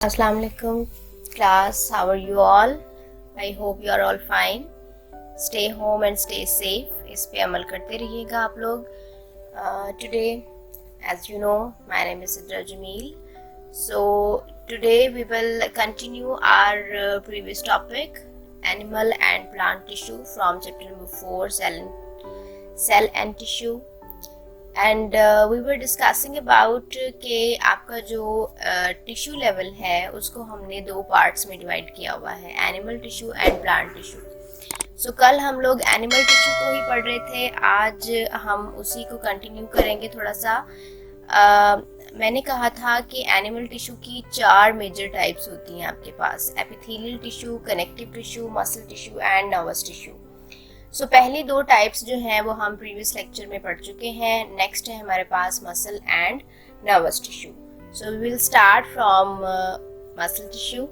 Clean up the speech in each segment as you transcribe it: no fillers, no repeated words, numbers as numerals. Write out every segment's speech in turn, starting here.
Assalamu alaikum class, how are you all? I hope you are all fine. Stay home and stay safe. इस पे अमल करते रहिएगा आप लोग. Today, as you know, my name is Sidra Jameel. So today we will continue our previous topic, animal and plant tissue from chapter number 4, cell and tissue. And we were discussing about कि आपका जो tissue level है उसको हमने दो parts में divide किया हुआ है, animal tissue and plant tissue. So कल हम लोग एनिमल टिश्यू को ही पढ़ रहे थे, आज हम उसी को कंटिन्यू करेंगे थोड़ा सा. मैंने कहा था कि एनिमल टिश्यू की 4 मेजर टाइप्स होती हैं आपके पास, epithelial tissue, connective tissue, muscle tissue and nervous tissue. So पहली दो टाइप्स जो हैं वो हम प्रीवियस लेक्चर में पढ़ चुके हैं. नेक्स्ट है हमारे पास muscle and nervous tissue. So we will start from muscle tissue.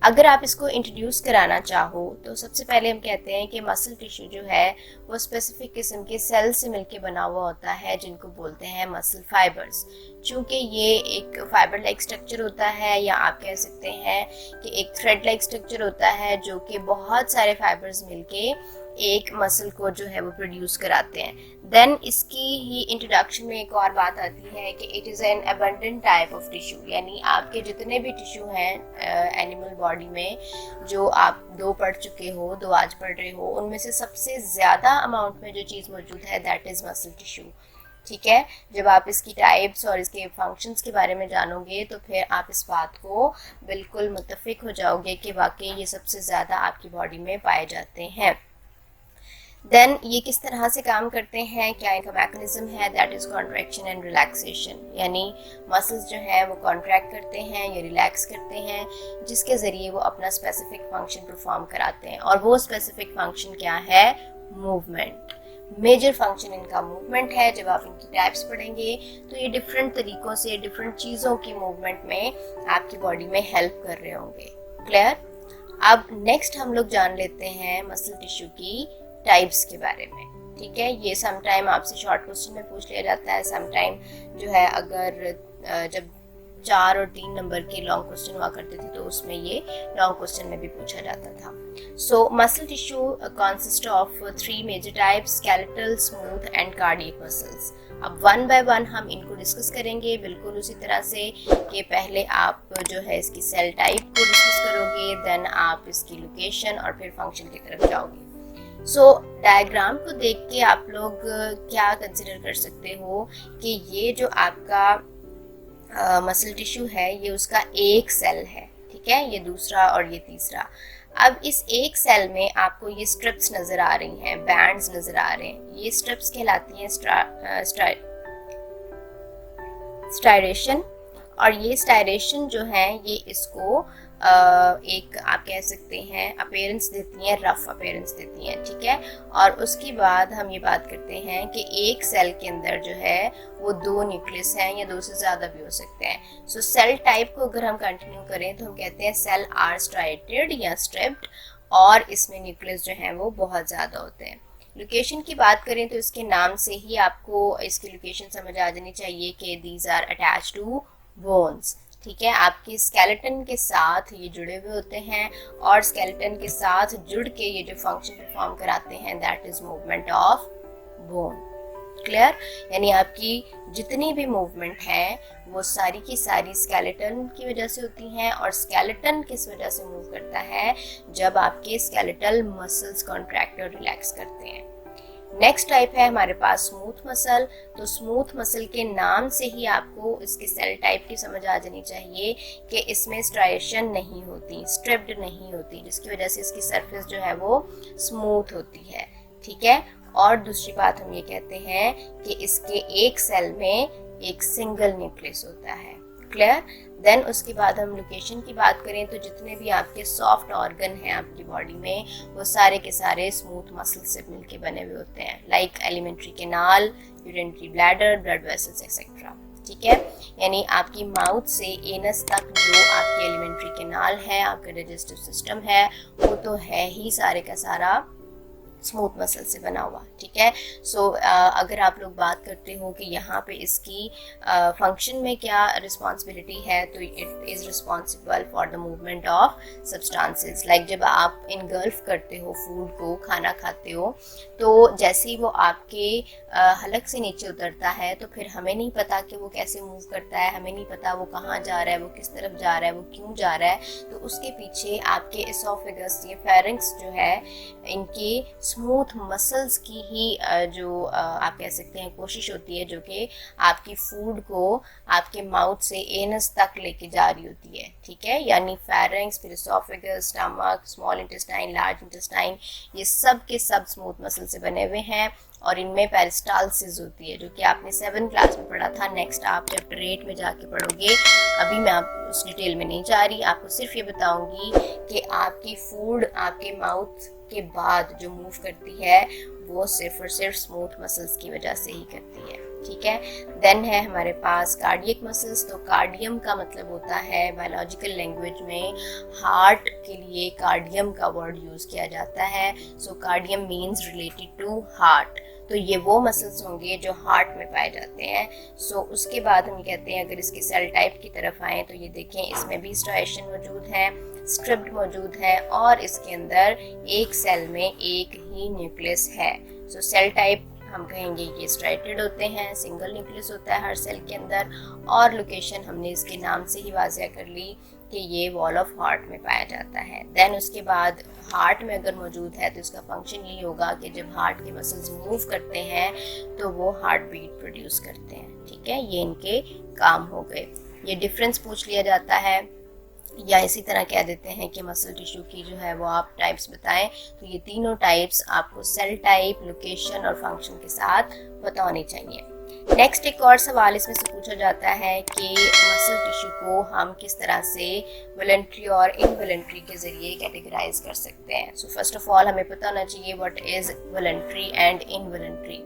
अगर आप इसको इंट्रोड्यूस कराना चाहो तो सबसे पहले हम कहते हैं कि मसल टिश्यू जो है वो स्पेसिफिक किस्म के सेल से मिलके बना हुआ होता है जिनको बोलते हैं मसल फाइबर्स. चूँकि ये एक फाइबर लाइक स्ट्रक्चर होता है या आप कह सकते हैं कि एक थ्रेड लाइक स्ट्रक्चर होता है जो कि बहुत सारे फाइबर्स मिलके एक मसल को जो है वो प्रोड्यूस कराते हैं. देन इसकी ही इंट्रोडक्शन में एक और बात आती है कि it is an abundant type of tissue, यानी आपके जितने भी टिश्यू हैं एनिमल बॉडी में जो आप 2 पढ़ चुके हो, 2 आज पढ़ रहे हो, उनमें से सबसे ज़्यादा अमाउंट में जो चीज़ मौजूद है दैट इज़ मसल टिश्यू. ठीक है, जब आप इसकी टाइप्स और इसके फंक्शंस के बारे में जानोगे तो फिर आप इस बात को बिल्कुल मुत्तफिक हो जाओगे कि वाकई ये सबसे ज़्यादा आपकी बॉडी में पाए जाते हैं. देन ये किस तरह से काम करते हैं, क्या इनका मैकेनिज्म है, that is contraction and relaxation, यानी मसल्स जो हैं वो कॉन्ट्रैक्ट करते हैं या रिलैक्स करते हैं जिसके ज़रिए वो अपना स्पेसिफिक फंक्शन परफॉर्म कराते हैं. और वो स्पेसिफिक फंक्शन क्या है? मूवमेंट. मेजर फंक्शन इनका मूवमेंट है. जब आप इनकी टाइप्स पढ़ेंगे तो ये डिफरेंट तरीक़ों से डिफरेंट चीज़ों की मूवमेंट में आपकी बॉडी में हेल्प कर रहे होंगे. क्लियर? अब नेक्स्ट हम लोग जान लेते हैं मसल टिश्यू की टाइप्स के बारे में. ठीक है, ये समटाइम आपसे शॉर्ट क्वेश्चन में पूछ लिया जाता है, समटाइम जो है अगर जब 4 और 3 नंबर के लॉन्ग क्वेश्चन हुआ करते थे तो उसमें ये लॉन्ग क्वेश्चन में भी पूछा जाता था. So muscle tissue consist of 3 major types, skeletal, smooth and cardiac muscles. अब 1 बाय 1 हम इनको डिस्कस करेंगे बिल्कुल उसी तरह से कि पहले आप जो है इसकी सेल टाइप को डिस्कस करोगे, देन आप इसकी लोकेशन और फिर फंक्शन की तरफ जाओगे. सो डायग्राम को देख के आप लोग क्या कंसिडर कर सकते हो कि ये जो आपका मसल टिश्यू है ये उसका एक सेल है. ठीक है, ये दूसरा और ये तीसरा. अब इस एक सेल में आपको ये स्ट्रिप्स नज़र आ रही हैं, बैंड्स नज़र आ रहे हैं. ये स्ट्रिप्स कहलाती हैं स्टायरेशन. और ये स्टायरेशन जो है ये इसको एक आप कह सकते हैं अपीयरेंस देती हैं, रफ अपीयरेंस देती हैं. ठीक है, और उसके बाद हम ये बात करते हैं कि एक सेल के अंदर जो है वो 2 न्यूक्लियस हैं या 2 से ज़्यादा भी हो सकते हैं. सो सेल टाइप को अगर हम कंटिन्यू करें तो हम कहते हैं सेल आर स्ट्राइटेड या स्ट्रिप्ड, और इसमें न्यूक्लियस जो हैं वो बहुत ज़्यादा होते हैं. लोकेशन की बात करें तो इसके नाम से ही आपको इसकी लोकेशन समझ आ जानी चाहिए कि these are attach to bones. ठीक है, आपके स्केलेटन के साथ ये जुड़े हुए होते हैं और स्केलेटन के साथ जुड़ के ये जो फंक्शन परफॉर्म कराते हैं that is movement of bone. Clear? यानी आपकी जितनी भी मूवमेंट है वो सारी की सारी स्केलेटन की वजह से होती हैं. और स्केलेटन किस वजह से मूव करता है? जब आपके स्केलेटल मसल्स कॉन्ट्रैक्ट और रिलैक्स करते हैं. नेक्स्ट टाइप है हमारे पास स्मूथ मसल. तो स्मूथ मसल के नाम से ही आपको इसके सेल टाइप की समझ आ जानी चाहिए कि इसमें स्ट्राइएशन नहीं होती, स्ट्रिप्ड नहीं होती, जिसकी वजह से इसकी सरफेस जो है वो स्मूथ होती है. ठीक है, और दूसरी बात हम ये कहते हैं कि इसके एक सेल में एक सिंगल न्यूक्लियस होता है. क्लियर? देन उसके बाद हम लोकेशन की बात करें तो जितने भी आपके सॉफ्ट ऑर्गन हैं आपकी बॉडी में वो सारे के सारे स्मूथ मसल से मिलके बने हुए होते हैं, like alimentary canal, urinary bladder, blood vessels etcetera. ठीक है, यानी आपकी माउथ से एनस तक जो आपकी एलिमेंट्री कैनाल है, आपका डाइजेस्टिव सिस्टम है, वो तो है ही सारे का सारा स्मूथ मसल से बना हुआ, ठीक है। सो अगर आप लोग बात करते हो कि यहाँ पे इसकी फंक्शन में क्या रिस्पॉन्सिबिलिटी है, तो it is responsible for the movement of substances. Like जब आप इनगल्फ करते हो फूड को, खाना खाते हो, तो जैसे ही वो आपके हलक से नीचे उतरता है तो फिर हमें नहीं पता कि वो कैसे मूव करता है, हमें नहीं पता वो कहाँ जा रहा है, वो किस तरफ जा रहा है, वो क्यों जा रहा है। तो उसके पीछे आपके एसोफेगस, ये फेरिंक्स जो है, इनके स्मूथ मसल्स की ही जो आप कह सकते हैं कोशिश होती है, जो कि आपकी फूड को आपके माउथ से एनस तक लेके जा रही होती है, ठीक है। यानी फेरिंक्स, फिर oesophagus, stomach, small intestine, large intestine, ये सब के सब स्मूथ मसल से बने हुए हैं। और इनमें पेरिस्टालसिस होती है, जो कि आपने 7th क्लास में पढ़ा था। नेक्स्ट आप चैप्टर 8 में जाके पढ़ोगे। अभी मैं आप उस डिटेल में नहीं जा रही, आपको सिर्फ ये बताऊंगी कि आपकी फूड आपके माउथ के बाद जो मूव करती है वो सिर्फ और सिर्फ स्मूथ मसल्स की वजह से ही करती है, ठीक है। देन है हमारे पास कार्डियक मसल्स। तो कार्डियम का मतलब होता है बायोलॉजिकल लैंग्वेज में हार्ट के लिए कार्डियम का वर्ड यूज किया जाता है। So cardium means related to heart. तो ये वो मसल्स होंगे जो हार्ट में पाए जाते हैं। सो उसके बाद हम कहते हैं, अगर इसकी सेल टाइप की तरफ आए तो ये देखें, इसमें भी स्ट्राइएशन मौजूद है, स्ट्रिप्ड मौजूद है, और इसके अंदर एक सेल में एक ही न्यूक्लियस है। सो सेल टाइप हम कहेंगे ये स्ट्राइटेड होते हैं, सिंगल न्यूक्लियस होता है हर सेल के अंदर, और लोकेशन हमने इसके नाम से ही वाज़ह कर ली कि ये वॉल ऑफ हार्ट में पाया जाता है। देन उसके बाद हार्ट में अगर मौजूद है तो इसका फंक्शन यही होगा कि जब हार्ट के मसल्स मूव करते हैं तो वो हार्ट बीट प्रोड्यूस करते हैं, ठीक है। ये इनके काम हो गए। ये डिफरेंस पूछ लिया जाता है, या इसी तरह कह देते हैं कि मसल टिश्यू की जो है वो आप टाइप्स बताएं। तो ये तीनों टाइप्स आपको सेल टाइप, लोकेशन और फंक्शन के साथ पता होनी चाहिए। नेक्स्ट एक और सवाल इसमें से पूछा जाता है कि मसल टिश्यू को हम किस तरह से वॉलंटरी और इनवॉलंटरी के जरिए कैटेगराइज कर सकते हैं। सो फर्स्ट ऑफ ऑल हमें पता होना चाहिए what is voluntary and involuntary.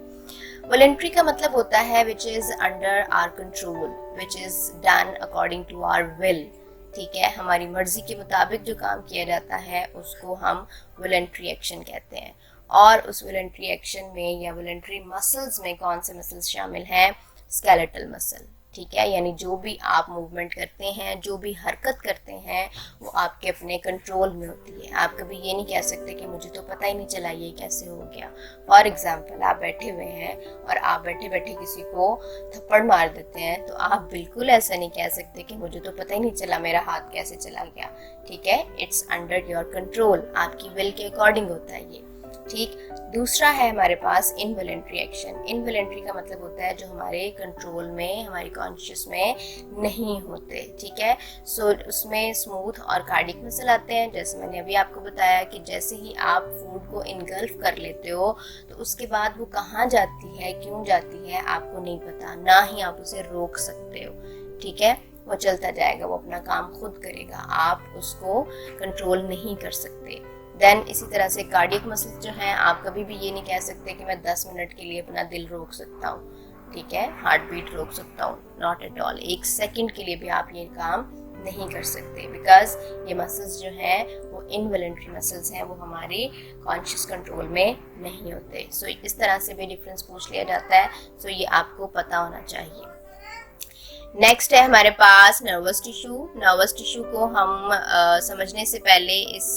Voluntary का मतलब होता है which is under our control, which is done according to our will, ठीक है। हमारी मर्जी के मुताबिक जो काम किया जाता है उसको हम वॉलंटरी एक्शन कहते हैं। और उस वॉलंटरी एक्शन में या वॉलंटरी मसल्स में कौन से मसल्स शामिल हैं? स्केलेटल मसल, ठीक है। यानी जो भी आप मूवमेंट करते हैं, जो भी हरकत करते हैं, वो आपके अपने कंट्रोल में होती है। आप कभी ये नहीं कह सकते कि मुझे तो पता ही नहीं चला ये कैसे हो गया। फॉर एग्जाम्पल, आप बैठे हुए हैं और आप बैठे बैठे किसी को थप्पड़ मार देते हैं, तो आप बिल्कुल ऐसा नहीं कह सकते कि मुझे तो पता ही नहीं चला मेरा हाथ कैसे चला गया, ठीक है। इट्स अंडर योर कंट्रोल, आपकी विल के अकॉर्डिंग होता है ये, ठीक। दूसरा है हमारे पास इनवॉलंटरी एक्शन। इनवॉलंटरी का मतलब होता है जो हमारे कंट्रोल में, हमारी कॉन्शियस में नहीं होते, ठीक है। सो उसमें स्मूथ और कार्डियक मसल आते हैं। जैसे मैंने अभी आपको बताया कि जैसे ही आप फूड को इनगल्फ कर लेते हो तो उसके बाद वो कहाँ जाती है, क्यों जाती है, आपको नहीं पता, ना ही आप उसे रोक सकते हो, ठीक है। वो चलता जाएगा, वो अपना काम खुद करेगा, आप उसको कंट्रोल नहीं कर सकते। देन इसी तरह से कार्डियक मसल्स जो हैं, आप कभी भी ये नहीं कह सकते कि मैं 10 मिनट के लिए अपना दिल रोक सकता हूँ, ठीक है, हार्ट बीट रोक सकता हूँ, नॉट एट ऑल। 1 सेकंड के लिए भी आप ये काम नहीं कर सकते, बिकॉज ये मसल्स जो हैं वो इनवॉलंटरी मसल्स हैं, वो हमारे कॉन्शियस कंट्रोल में नहीं होते। सो इस तरह से भी डिफरेंस पूछ लिया जाता है। सो ये आपको पता होना चाहिए। नेक्स्ट है हमारे पास नर्वस टिश्यू। नर्वस टिश्यू को हम समझने से पहले इस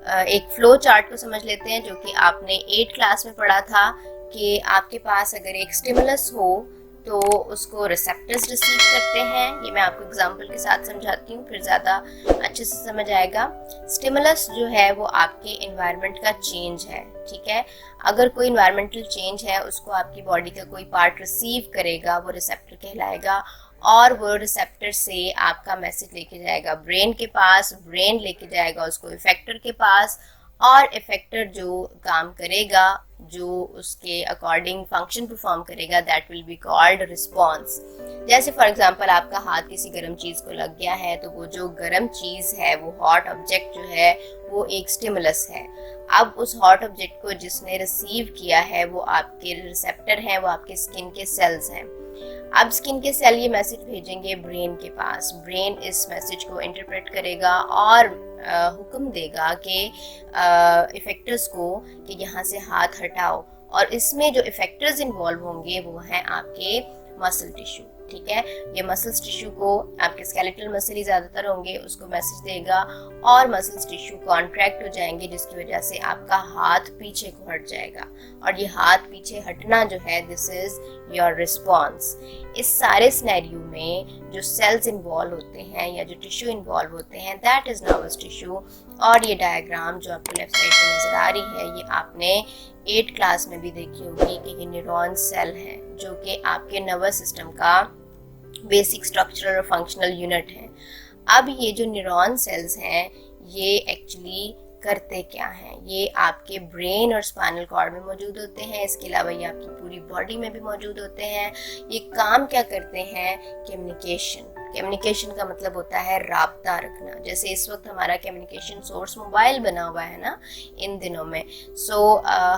एक फ्लो चार्ट को समझ लेते हैं, जो कि आपने 8th क्लास में पढ़ा था कि आपके पास अगर एक स्टिमुलस हो तो उसको रिसेप्टर्स रिसीव करते हैं। ये मैं आपको एग्जांपल के साथ समझाती हूँ, फिर ज़्यादा अच्छे से समझ आएगा। स्टिमुलस जो है वो आपके एनवायरनमेंट का चेंज है, ठीक है। अगर कोई एनवायरमेंटल चेंज है, उसको आपकी बॉडी का कोई पार्ट रिसीव करेगा, वो रिसेप्टर कहलाएगा, और वो रिसेप्टर से आपका मैसेज लेके जाएगा ब्रेन के पास, ब्रेन लेके जाएगा उसको इफेक्टर के पास, और इफेक्टर जो काम करेगा, जो उसके अकॉर्डिंग फंक्शन परफॉर्म करेगा, that will be called response. जैसे फॉर एग्जांपल आपका हाथ किसी गर्म चीज़ को लग गया है, तो वो जो गर्म चीज़ है, वो हॉट ऑब्जेक्ट जो है, वो एक स्टिमुलस है। अब उस हॉट ऑब्जेक्ट को जिसने रिसीव किया है वो आपके रिसेप्टर हैं, वो आपके स्किन के सेल्स हैं। अब स्किन के सेल ये मैसेज भेजेंगे ब्रेन के पास। ब्रेन इस मैसेज को इंटरप्रेट करेगा और हुक्म देगा कि इफेक्टर्स को कि यहाँ से हाथ हटाओ, और इसमें जो इफेक्टर्स इन्वॉल्व होंगे वो हैं आपके मसल टिश्यू। ठीक है, ये मसल्स टिश्यू को, आपके स्केलेटल मसल ही ज़्यादातर होंगे, उसको मैसेज देगा और मसल्स टिश्यू कॉन्ट्रैक्ट हो जाएंगे, जिसकी वजह से आपका हाथ पीछे को हट जाएगा। और ये हाथ पीछे हटना जो है, दिस इज योर रिस्पॉन्स। इस सारे सिनेरियो में जो सेल्स इन्वॉल्व होते हैं या जो टिश्यू इन्वॉल्व होते हैं, दैट इज नर्वस टिश्यू। और ये डायग्राम जो आपको लेफ्ट साइड में नजर आ रही है, ये आपने 8th क्लास में भी देखी होगी कि ये न्यूरॉन सेल है जो कि आपके नर्वस सिस्टम का बेसिक स्ट्रक्चरल और फंक्शनल यूनिट है। अब ये जो न्यूरॉन सेल्स हैं, ये एक्चुअली करते क्या हैं? ये आपके ब्रेन और स्पाइनल कॉर्ड में मौजूद होते हैं, इसके अलावा ये आपकी पूरी बॉडी में भी मौजूद होते हैं। ये काम क्या करते हैं? कम्युनिकेशन। कम्युनिकेशन का मतलब होता है राब्ता रखना। जैसे इस वक्त हमारा कम्युनिकेशन सोर्स मोबाइल बना हुआ है ना इन दिनों में,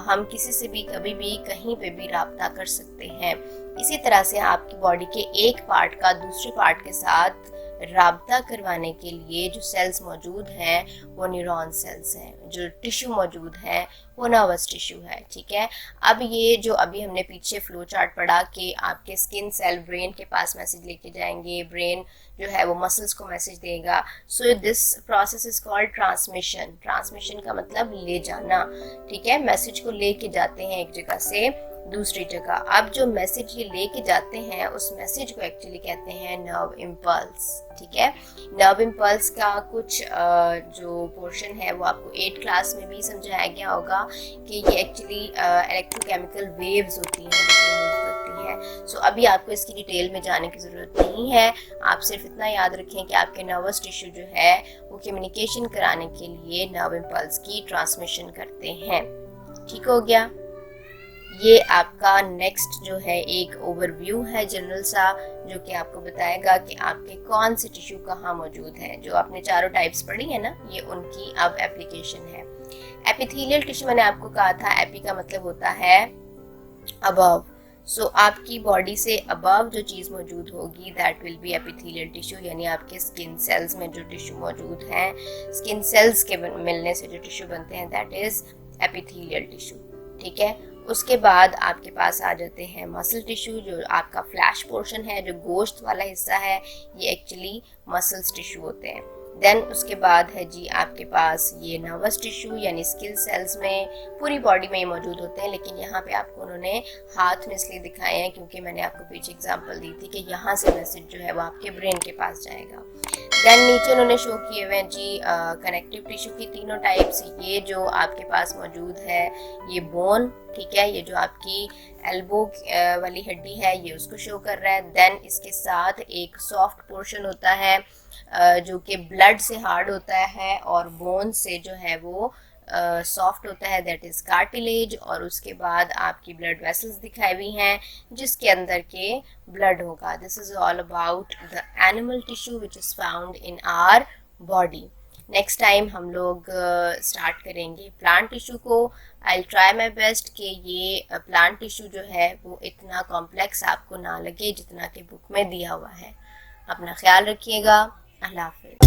हम किसी से भी कभी भी कहीं पे भी राब्ता कर सकते हैं। इसी तरह से आपकी बॉडी के एक पार्ट का दूसरे पार्ट के साथ राब्ता करवाने के लिए जो सेल्स मौजूद हैं वो न्यूरॉन सेल्स हैं। जो टिश्यू मौजूद है वो नर्वस टिश्यू है। ठीक है, अब ये जो अभी हमने पीछे फ्लो चार्ट पढ़ा कि आपके स्किन सेल ब्रेन के पास मैसेज लेके जाएंगे, ब्रेन जो है वो मसल्स को मैसेज देगा। So this process is called transmission. Transmission का मतलब ले जाना। ठीक है, मैसेज को लेके जाते हैं एक जगह से दूसरी जगह। अब जो मैसेज ये लेके जाते हैं, उस मैसेज को एक्चुअली कहते हैं नर्व इम्पल्स। ठीक है, नर्व इम्पल्स का कुछ जो पोर्शन है वो आपको 8th क्लास में भी समझाया गया होगा कि ये एक्चुअली इलेक्ट्रोकेमिकल वेव्स होती हैं जो मूव करती हैं। सो अभी आपको इसकी डिटेल में जाने की ज़रूरत नहीं है। आप सिर्फ इतना याद रखें कि आपके नर्वस टिश्यू जो है वो कम्युनिकेशन कराने के लिए नर्व इम्पल्स की ट्रांसमिशन करते हैं। ठीक हो गया? ये आपका नेक्स्ट जो है एक ओवरव्यू है जनरल सा, जो कि आपको बताएगा कि आपके कौन से टिश्यू कहाँ मौजूद हैं। जो आपने चारों टाइप्स पढ़ी है ना, ये उनकी अब एप्लीकेशन है। एपिथेलियल टिश्यू मैंने आपको कहा था, एपी का मतलब होता है अबव। सो आपकी बॉडी से अबव जो चीज़ मौजूद होगी that will be epithelial tissue, यानी आपके स्किन सेल्स में जो टिश्यू मौजूद हैं, स्किन सेल्स के मिलने से जो टिश्यू बनते हैं दैट इज एपिथेलियल टिश्यू। ठीक है, उसके बाद आपके पास आ जाते हैं मसल टिश्यू, जो आपका फ्लैश पोर्शन है, जो गोश्त वाला हिस्सा है, ये एक्चुअली मसल्स टिश्यू होते हैं। देन उसके बाद है जी आपके पास ये नर्वस टिश्यू, यानी स्किन सेल्स में पूरी बॉडी में मौजूद होते हैं, लेकिन यहाँ पे आपको उन्होंने हाथ में इसलिए दिखाए हैं क्योंकि मैंने आपको पीछे एग्जांपल दी थी कि यहाँ से मैसेज जो है वो आपके ब्रेन के पास जाएगा। देन नीचे उन्होंने शो किए हुए हैं जी कनेक्टिव टिश्यू की तीनों टाइप्स। ये जो आपके पास मौजूद है ये बोन, ठीक है, ये जो आपकी एल्बो वाली हड्डी है ये उसको शो कर रहा है। देन इसके साथ एक सॉफ्ट पोर्शन होता है जो कि ब्लड से हार्ड होता है और बोन से जो है वो सॉफ्ट होता है, दैट इज कार्टिलेज। और उसके बाद आपकी ब्लड वेसल्स दिखाई हुई हैं जिसके अंदर के ब्लड होगा। This is all about the animal tissue which is found in our body. Next time हम लोग स्टार्ट करेंगे प्लांट टिश्यू को। आई ट्राई माई बेस्ट कि ये प्लांट टिश्यू जो है वो इतना कॉम्प्लेक्स आपको ना लगे जितना कि बुक में दिया हुआ है। अपना ख्याल रखिएगा। अल्लाह हाफ़िज़।